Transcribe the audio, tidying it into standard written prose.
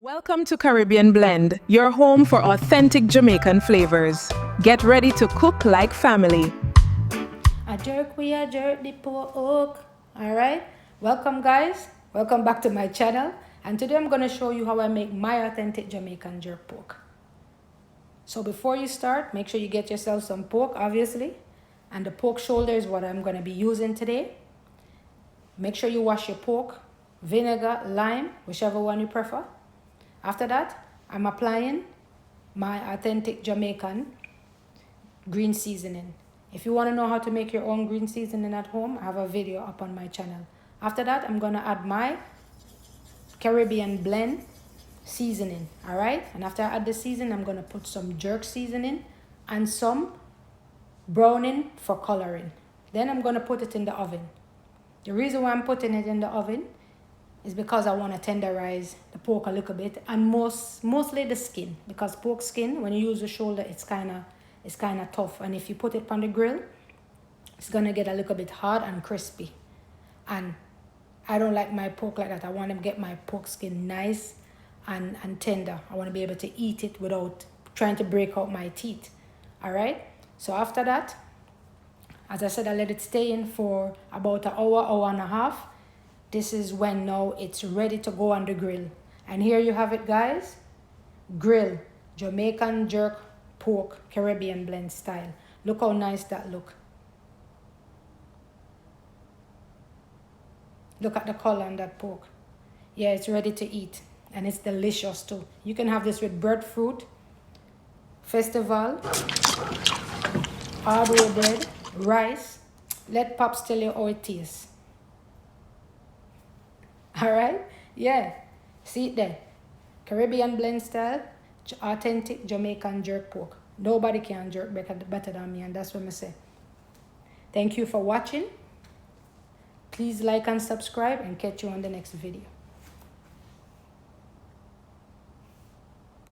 Welcome to Caribbean Blend, your home for authentic Jamaican flavors. Get ready to cook like family. A jerk the pork. Alright, welcome guys, welcome back to my channel, and today I'm going to show you how I make my authentic Jamaican jerk pork. So before you start, make sure you get yourself some pork, obviously, and the pork shoulder is what I'm going to be using today. Make sure you wash your pork, vinegar, lime, whichever one you prefer. After that, I'm applying my authentic Jamaican green seasoning. If you want to know how to make your own green seasoning at home, I have a video up on my channel. After that, I'm going to add my Caribbean blend seasoning. All right. And after I add the seasoning, I'm going to put some jerk seasoning and some browning for coloring. Then I'm going to put it in the oven. The reason why I'm putting it in the oven is because I want to tenderize the pork a little bit, and mostly the skin, because pork skin, when you use the shoulder, it's kind of tough, and if you put it on the grill, it's gonna get a little bit hard and crispy, and I don't like my pork like that. I want to get my pork skin nice and tender. I want to be able to eat it without trying to break out my teeth. All right, so after that, as I said, I let it stay in for about an hour and a half. This is when now it's ready to go on the grill. And here you have it, guys. Grill, Jamaican jerk pork, Caribbean blend style. Look how nice that look. Look at the color on that pork. Yeah, it's ready to eat. And it's delicious too. You can have this with breadfruit, festival, hardware bread, rice. Let Pops tell you how it tastes. All right, yeah, see it there. Caribbean blend style, authentic Jamaican jerk pork. Nobody can jerk better than me, and that's what I say. Thank you for watching. Please like and subscribe, and catch you on the next video.